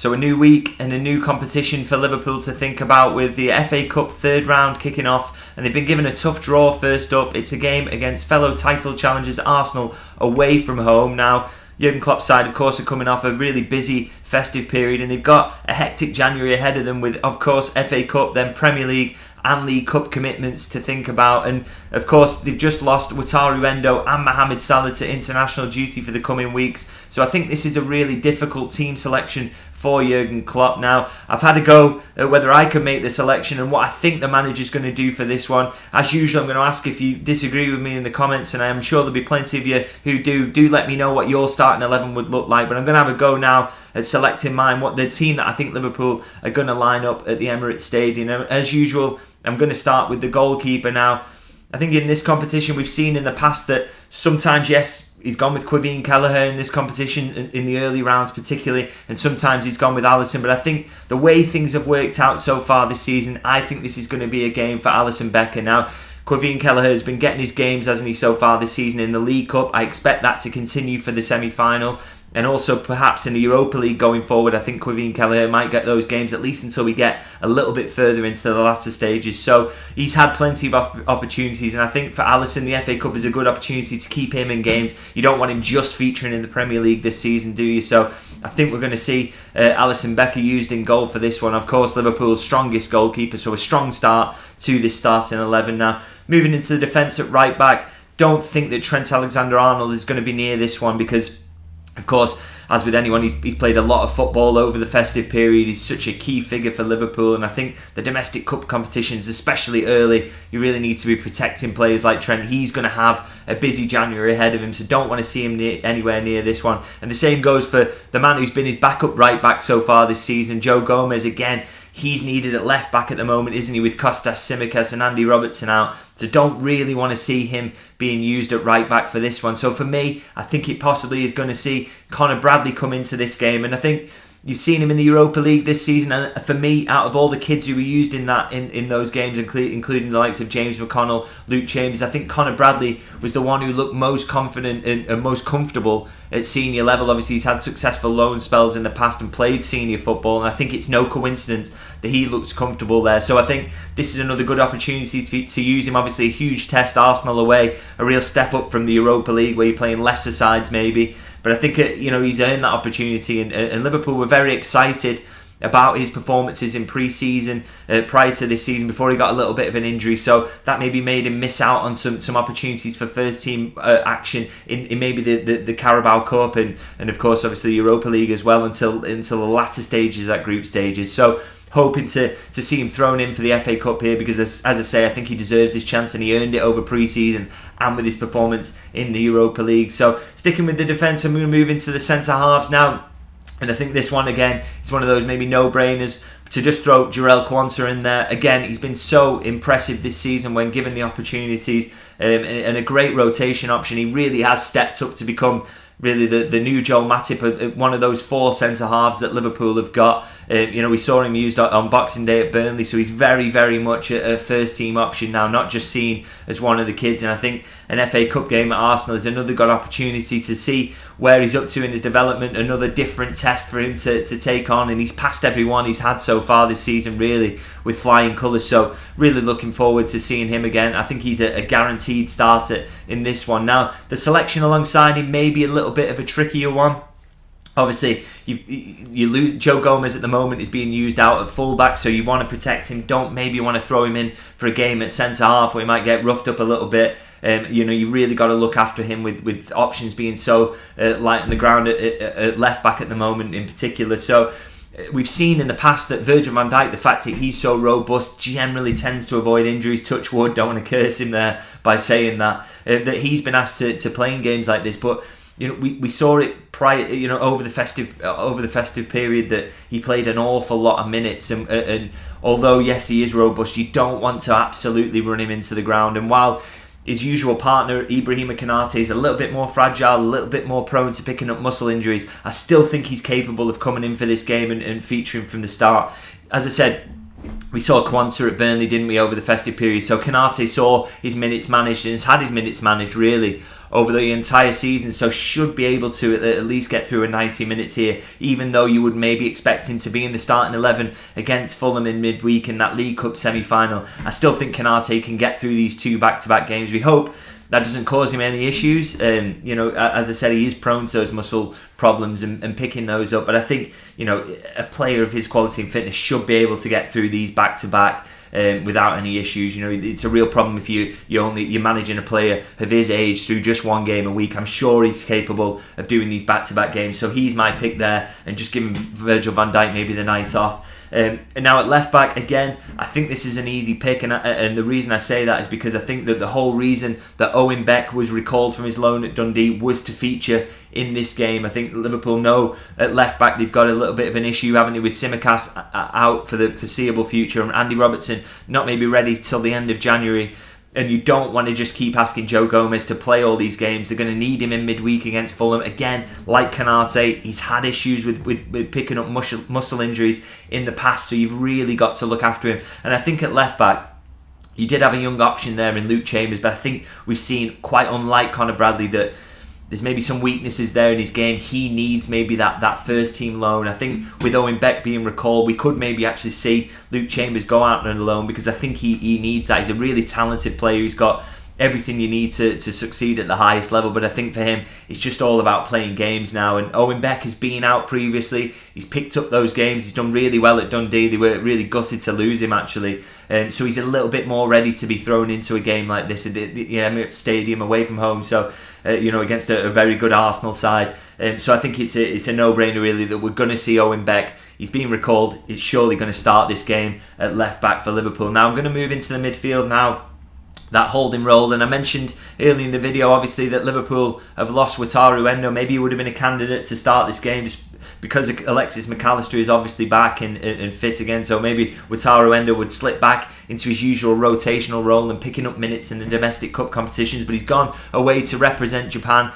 So a new week and a new competition for Liverpool to think about, with the FA Cup third round kicking off, and they've been given a tough draw first up. It's a game against fellow title challengers Arsenal away from home. Now, Jurgen Klopp's side, of course, are coming off a really busy festive period, and they've got a hectic January ahead of them with, of course, FA Cup, then Premier League and League Cup commitments to think about. And of course, they've just lost Wataru Endo and Mohamed Salah to international duty for the coming weeks. So I think this is a really difficult team selection for Jurgen Klopp. Now, I've had a go at whether I can make the selection and what I think the manager's going to do for this one. As usual, I'm going to ask if you disagree with me in the comments, and I'm sure there'll be plenty of you who do. Do let me know what your starting 11 would look like. But I'm going to have a go now at selecting mine, what the team that I think Liverpool are going to line up at the Emirates Stadium. As usual, I'm going to start with the goalkeeper now. I think in this competition we've seen in the past that sometimes, yes, he's gone with Quivine Kelleher in this competition, in the early rounds particularly, and sometimes he's gone with Alisson. But I think the way things have worked out so far this season, I think this is going to be a game for Alisson Becker. Now, Quivine Kelleher has been getting his games, hasn't he, so far this season in the League Cup. I expect that to continue for the semi-final. And also perhaps in the Europa League going forward, I think Quivine Kelleher might get those games at least until we get a little bit further into the latter stages. So he's had plenty of opportunities, and I think for Alisson, the FA Cup is a good opportunity to keep him in games. You don't want him just featuring in the Premier League this season, do you? So I think we're going to see Alisson Becker used in goal for this one. Of course, Liverpool's strongest goalkeeper, so a strong start to this starting 11. Now, moving into the defence at right back, don't think that Trent Alexander-Arnold is going to be near this one because, of course, as with anyone, he's played a lot of football over the festive period. He's such a key figure for Liverpool, and I think the domestic cup competitions, especially early, you really need to be protecting players like Trent. He's going to have a busy January ahead of him, so don't want to see him anywhere near this one. And the same goes for the man who's been his backup right back so far this season, Joe Gomez. Again, he's needed at left back at the moment, isn't he, with Kostas Tsimikas and Andy Robertson out. So don't really want to see him being used at right back for this one. So for me, I think it possibly is going to see Conor Bradley come into this game. And I think you've seen him in the Europa League this season, and for me, out of all the kids who were used in those games, including the likes of James McConnell, Luke Chambers, I think Conor Bradley was the one who looked most confident and most comfortable at senior level. Obviously, he's had successful loan spells in the past and played senior football, and I think it's no coincidence that he looks comfortable there. So I think this is another good opportunity to use him. Obviously, a huge test, Arsenal away, a real step up from the Europa League where you're playing lesser sides maybe. But I think he's earned that opportunity, and Liverpool were very excited about his performances in pre-season prior to this season before he got a little bit of an injury, so that maybe made him miss out on some opportunities for first team action in maybe the Carabao Cup and of course obviously the Europa League as well until the latter stages, that group stages. So hoping to see him thrown in for the FA Cup here because as I say, I think he deserves this chance and he earned it over pre-season and with his performance in the Europa League. So sticking with the defence, I'm going to move into the centre halves now. And I think this one, again, is one of those maybe no-brainers to just throw Jarell Quansah in there. Again, he's been so impressive this season when given the opportunities and a great rotation option. He really has stepped up to become really the new Joel Matip, one of those four centre-halves that Liverpool have got. We saw him used on Boxing Day at Burnley, so he's very, very much a first-team option now, not just seen as one of the kids. And I think an FA Cup game at Arsenal is another good opportunity to see where he's up to in his development, another different test for him to take on, and he's passed everyone he's had so far this season, really, with flying colours. So really looking forward to seeing him again. I think he's a guaranteed starter in this one. Now, the selection alongside him may be a little bit of a trickier one. Obviously, you lose. Joe Gomez at the moment is being used out at fullback, so you want to protect him. Don't maybe want to throw him in for a game at centre half where he might get roughed up a little bit. You really got to look after him with options being so light on the ground at left back at the moment in particular. So we've seen in the past that Virgil van Dijk, the fact that he's so robust, generally tends to avoid injuries. Touch wood, don't want to curse him there by saying that he's been asked to play in games like this, but we saw it prior, over the festive period that he played an awful lot of minutes, and although yes he is robust, you don't want to absolutely run him into the ground. And while his usual partner Ibrahima Konate is a little bit more fragile, a little bit more prone to picking up muscle injuries, I still think he's capable of coming in for this game and featuring from the start. As I said, we saw Quansah at Burnley, didn't we, over the festive period? So Konate saw his minutes managed and has had his minutes managed really over the entire season, so should be able to at least get through a 90 minutes here, even though you would maybe expect him to be in the starting 11 against Fulham in midweek in that League Cup semi-final. I still think Konate can get through these 2 back-to-back games. We hope that doesn't cause him any issues. As I said, he is prone to those muscle problems and picking those up. But I think, a player of his quality and fitness should be able to get through these back-to-back without any issues. It's a real problem if you're managing a player of his age through just 1 game a week. I'm sure he's capable of doing these back-to-back games. So he's my pick there, and just giving Virgil van Dijk maybe the night off. And now at left back, again, I think this is an easy pick, and the reason I say that is because I think that the whole reason that Owen Beck was recalled from his loan at Dundee was to feature in this game. I think Liverpool know at left back they've got a little bit of an issue, haven't they, with Tsimikas out for the foreseeable future, and Andy Robertson not maybe ready till the end of January. And you don't want to just keep asking Joe Gomez to play all these games. They're going to need him in midweek against Fulham. Again, like Konate, he's had issues with picking up muscle injuries in the past, so you've really got to look after him. And I think at left back, you did have a young option there in Luke Chambers, but I think we've seen, quite unlike Conor Bradley, that there's maybe some weaknesses there in his game. He needs maybe that first team loan. I think with Owen Beck being recalled, we could maybe actually see Luke Chambers go out on a loan, because I think he needs that. He's a really talented player. He's got everything you need to succeed at the highest level, but I think for him it's just all about playing games now. And Owen Beck has been out previously. He's picked up those games. He's done really well at Dundee. They were really gutted to lose him, actually. So he's a little bit more ready to be thrown into a game like this at the Emirates Stadium away from home. So against a very good Arsenal side. So I think it's a no-brainer really that we're going to see Owen Beck. He's been recalled. He's surely going to start this game at left back for Liverpool. Now I'm going to move into the midfield now. That holding role, and I mentioned early in the video obviously that Liverpool have lost Wataru Endo. Maybe he would have been a candidate to start this game just because Alexis McAllister is obviously back and fit again, so maybe Wataru Endo would slip back into his usual rotational role and picking up minutes in the domestic cup competitions, but he's gone away to represent Japan.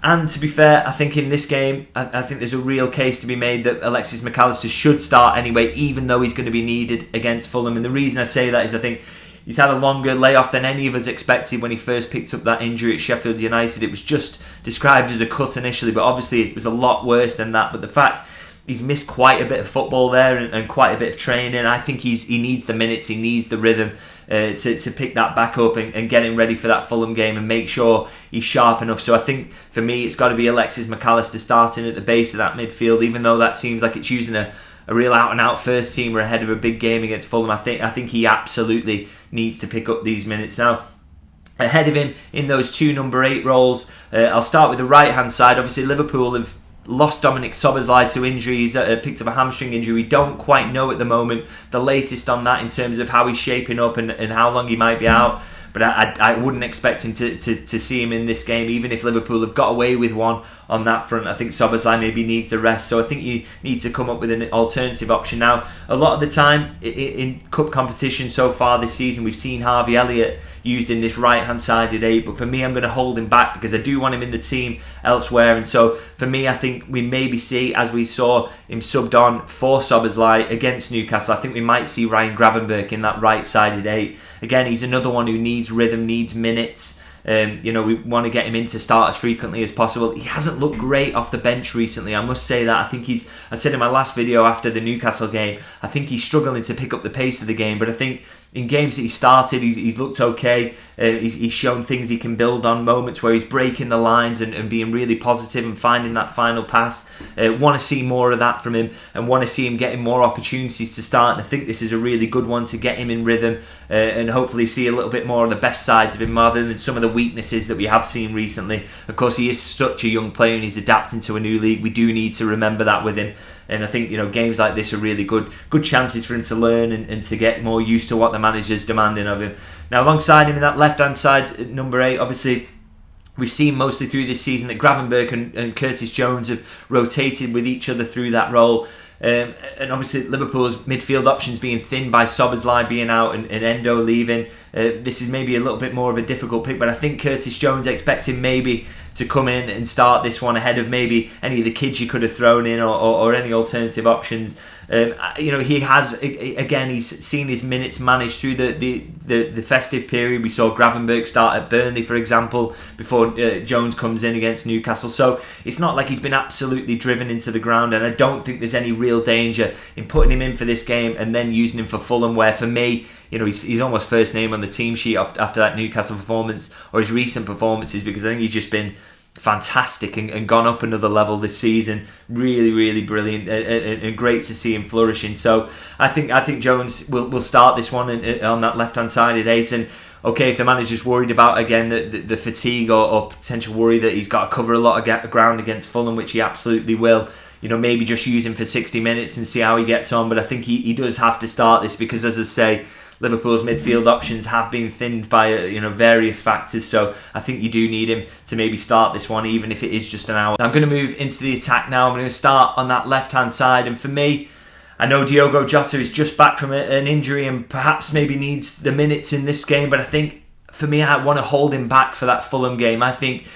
And to be fair, I think in this game, I think there's a real case to be made that Alexis McAllister should start anyway, even though he's going to be needed against Fulham. And the reason I say that is I think he's had a longer layoff than any of us expected when he first picked up that injury at Sheffield United. It was just described as a cut initially, but obviously it was a lot worse than that. But the fact he's missed quite a bit of football there and quite a bit of training, I think he needs the minutes, he needs the rhythm to pick that back up and get him ready for that Fulham game and make sure he's sharp enough. So I think for me it's got to be Alexis McAllister starting at the base of that midfield, even though that seems like it's using a real out-and-out first teamer ahead of a big game against Fulham. I think he absolutely needs to pick up these minutes. Now, ahead of him in those 2 number 8 roles, I'll start with the right-hand side. Obviously, Liverpool have lost Dominic Szoboszlai to injury. He's picked up a hamstring injury. We don't quite know at the moment the latest on that in terms of how he's shaping up and how long he might be out. But I wouldn't expect him to see him in this game, even if Liverpool have got away with one on that front. I think Szoboszlai maybe needs a rest, so I think you need to come up with an alternative option. Now, a lot of the time in cup competition so far this season, we've seen Harvey Elliott used in this right-hand sided 8, but for me, I'm going to hold him back because I do want him in the team elsewhere. And so for me, I think we maybe see, as we saw him subbed on for Szoboszlai against Newcastle, I think we might see Ryan Gravenberch in that right-sided 8. Again, he's another one who needs rhythm, needs minutes. We want to get him in to start as frequently as possible. He hasn't looked great off the bench recently, I must say that. I think I said in my last video after the Newcastle game, I think he's struggling to pick up the pace of the game, but I think in games that he started, he's looked okay. He's shown things he can build on, moments where he's breaking the lines and being really positive and finding that final pass. Want to see more of that from him and want to see him getting more opportunities to start. And I think this is a really good one to get him in rhythm and hopefully see a little bit more of the best sides of him rather than some of the weaknesses that we have seen recently. Of course, he is such a young player and he's adapting to a new league. We do need to remember that with him. And I think games like this are really good chances for him to learn and to get more used to what the manager's demanding of him. Now, alongside him in that left-hand side, number 8, obviously, we've seen mostly through this season that Gravenberch and Curtis Jones have rotated with each other through that role. And obviously Liverpool's midfield options being thin by Szoboszlai being out and Endo leaving. This is maybe a little bit more of a difficult pick, but I think Curtis Jones expecting maybe to come in and start this one ahead of maybe any of the kids you could have thrown in or any alternative options. He has, again, he's seen his minutes managed through the festive period. We saw Gravenberch start at Burnley, for example, before Jones comes in against Newcastle. So it's not like he's been absolutely driven into the ground, and I don't think there's any real danger in putting him in for this game and then using him for Fulham, where for me, he's almost first name on the team sheet after that Newcastle performance, or his recent performances, because I think he's just been fantastic and gone up another level this season. Really, really brilliant and great to see him flourishing. So I think Jones will start this one on that left hand side at 8. And okay, if the manager's worried about again the fatigue or potential worry that he's got to cover a lot of ground against Fulham, which he absolutely will, maybe just use him for 60 minutes and see how he gets on. But I think he does have to start this because, as I say, Liverpool's midfield options have been thinned by various factors, so I think you do need him to maybe start this one, even if it is just an hour. I'm going to move into the attack now. I'm going to start on that left-hand side, and for me, I know Diogo Jota is just back from an injury and perhaps maybe needs the minutes in this game, but I think, for me, I want to hold him back for that Fulham game. I think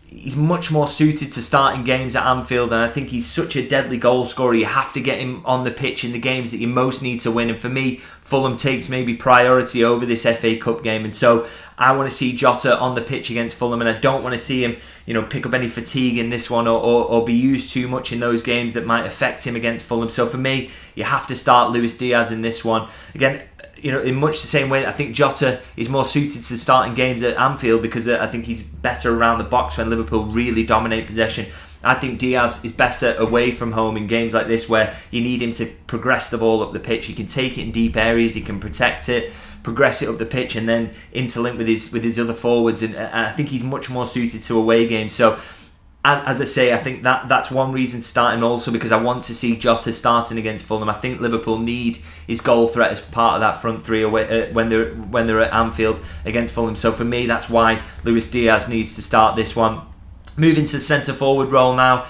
he's much more suited to starting games at Anfield, and I think he's such a deadly goal scorer. You have to get him on the pitch in the games that you most need to win, and for me, Fulham takes maybe priority over this FA Cup game, and so I want to see Jota on the pitch against Fulham, and I don't want to see him pick up any fatigue in this one or be used too much in those games that might affect him against Fulham. So for me, you have to start Luis Diaz in this one. Again, in much the same way, I think Jota is more suited to starting games at Anfield because I think he's better around the box when Liverpool really dominate possession. I think Diaz is better away from home in games like this where you need him to progress the ball up the pitch. He can take it in deep areas, he can protect it, progress it up the pitch, and then interlink with his other forwards. And I think he's much more suited to away games. So, as I say, I think that's one reason to start him, also because I want to see Jota starting against Fulham. I think Liverpool need his goal threat as part of that front three away, when they're at Anfield against Fulham. So for me, that's why Luis Diaz needs to start this one. Moving to the centre forward role now.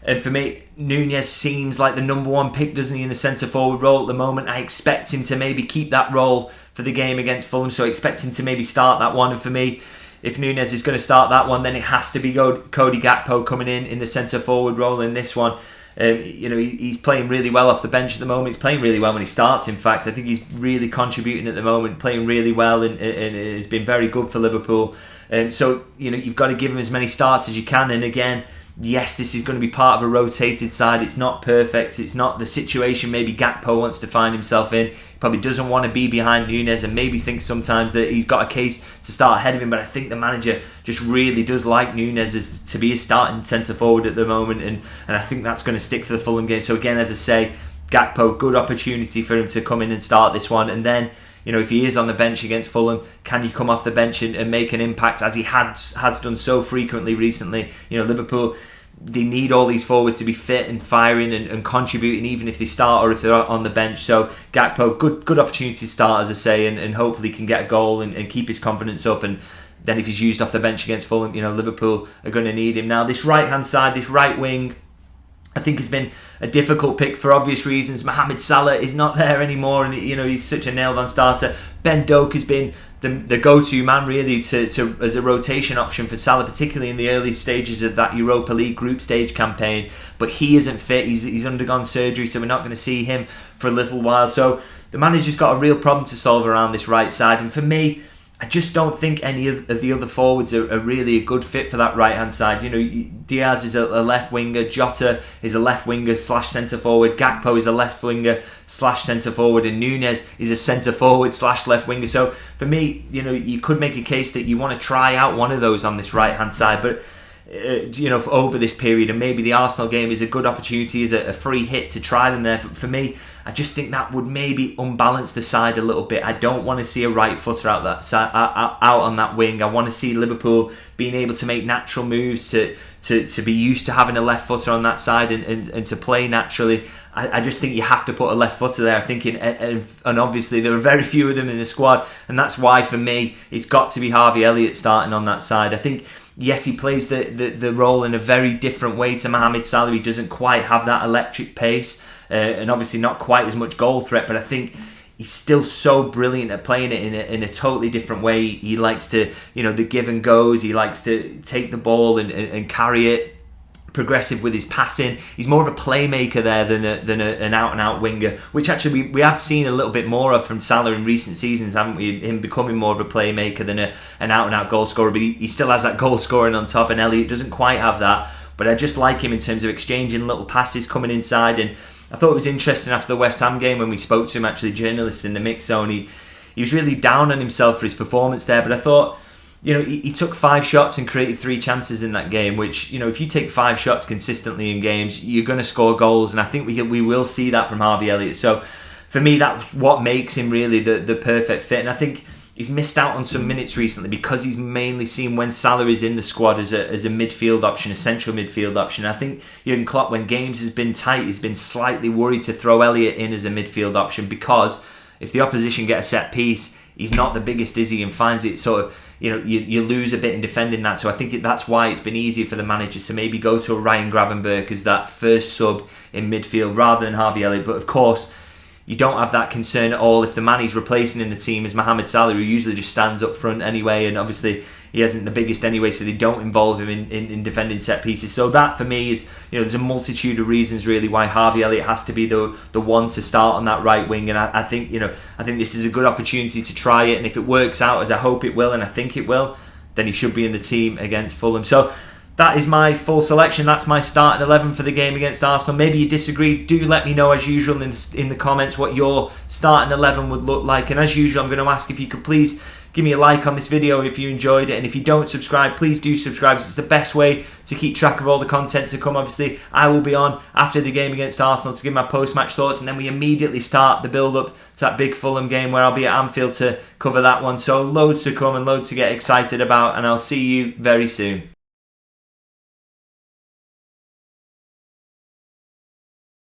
And for me, Nunez seems like the number one pick, doesn't he, in the centre forward role at the moment. I expect him to maybe keep that role for the game against Fulham, so I expect him to maybe start that one. And for me, if Nunez is going to start that one, then it has to be Cody Gakpo coming in the centre forward role in this one. He's playing really well off the bench at the moment. He's playing really well when he starts, in fact. I think he's really contributing at the moment, playing really well, and has been very good for Liverpool. So you've got to give him as many starts as you can. And again, yes, this is going to be part of a rotated side. It's not perfect. It's not the situation maybe Gakpo wants to find himself in. He probably doesn't want to be behind Nunez and maybe thinks sometimes that he's got a case to start ahead of him. But I think the manager just really does like Nunez to be a starting centre forward at the moment. And I think that's going to stick for the Fulham game. So again, as I say, Gakpo, good opportunity for him to come in and start this one. And then, if he is on the bench against Fulham, can you come off the bench and make an impact as he has done so frequently recently? Liverpool, they need all these forwards to be fit and firing and contributing, even if they start or if they're on the bench. So Gakpo, good opportunity to start, as I say, and hopefully can get a goal and keep his confidence up. And then if he's used off the bench against Fulham, Liverpool are going to need him. Now, this right-hand side, this right wing, I think has been a difficult pick for obvious reasons. Mohamed Salah is not there anymore, and he's such a nailed-on starter. Ben Doak has been the go-to man really to as a rotation option for Salah, particularly in the early stages of that Europa League group stage campaign. But he isn't fit. He's undergone surgery, so we're not going to see him for a little while. So the manager's got a real problem to solve around this right side, and for me, I just don't think any of the other forwards are really a good fit for that right-hand side. Diaz is a left winger, Jota is a left winger / centre forward, Gakpo is a left winger / centre forward, and Nunez is a centre forward / left winger. So for me, you could make a case that you want to try out one of those on this right-hand side, but for over this period, and maybe the Arsenal game is a good opportunity as a free hit to try them there. For me, I just think that would maybe unbalance the side a little bit. I don't want to see a right footer out that side, out on that wing. I want to see Liverpool being able to make natural moves to be used to having a left footer on that side and to play naturally. I just think you have to put a left footer there. I think, and obviously there are very few of them in the squad, and that's why for me it's got to be Harvey Elliott starting on that side. I think, yes, he plays the role in a very different way to Mohamed Salah. He doesn't quite have that electric pace, and obviously not quite as much goal threat, but I think he's still so brilliant at playing it in a totally different way. He likes to, the give and goes. He likes to take the ball and carry it, progressive with his passing. He's more of a playmaker there than an out-and-out winger, which actually we have seen a little bit more of from Salah in recent seasons, haven't we? Him becoming more of a playmaker than an out-and-out goal scorer, but he still has that goal scoring on top, and Elliott doesn't quite have that. But I just like him in terms of exchanging little passes coming inside, and I thought it was interesting after the West Ham game when we spoke to him, actually, journalists in the mix zone, he was really down on himself for his performance there, but I thought, he took 5 shots and created 3 chances in that game, which, if you take 5 shots consistently in games, you're going to score goals, and I think we will see that from Harvey Elliott. So for me, that's what makes him really the perfect fit, and I think he's missed out on some minutes recently because he's mainly seen when Salah is in the squad as a midfield option, a central midfield option. I think Jurgen Klopp, when games has been tight, he's been slightly worried to throw Elliott in as a midfield option, because if the opposition get a set piece, he's not the biggest, is he, and finds it sort of, you lose a bit in defending that. So I think that's why it's been easier for the manager to maybe go to a Ryan Gravenberch as that first sub in midfield rather than Harvey Elliott. But of course, you don't have that concern at all if the man he's replacing in the team is Mohamed Salah, who usually just stands up front anyway, and obviously he isn't the biggest anyway, so they don't involve him in defending set pieces. So that for me is, there's a multitude of reasons really why Harvey Elliott has to be the one to start on that right wing, and I think this is a good opportunity to try it, and if it works out, as I hope it will and I think it will, then he should be in the team against Fulham. So that is my full selection. That's my starting 11 for the game against Arsenal. Maybe you disagree. Do let me know, as usual, in the comments what your starting 11 would look like. And as usual, I'm going to ask if you could please give me a like on this video if you enjoyed it. And if you don't subscribe, please do subscribe. It's the best way to keep track of all the content to come. Obviously, I will be on after the game against Arsenal to give my post-match thoughts. And then we immediately start the build-up to that big Fulham game where I'll be at Anfield to cover that one. So loads to come and loads to get excited about. And I'll see you very soon.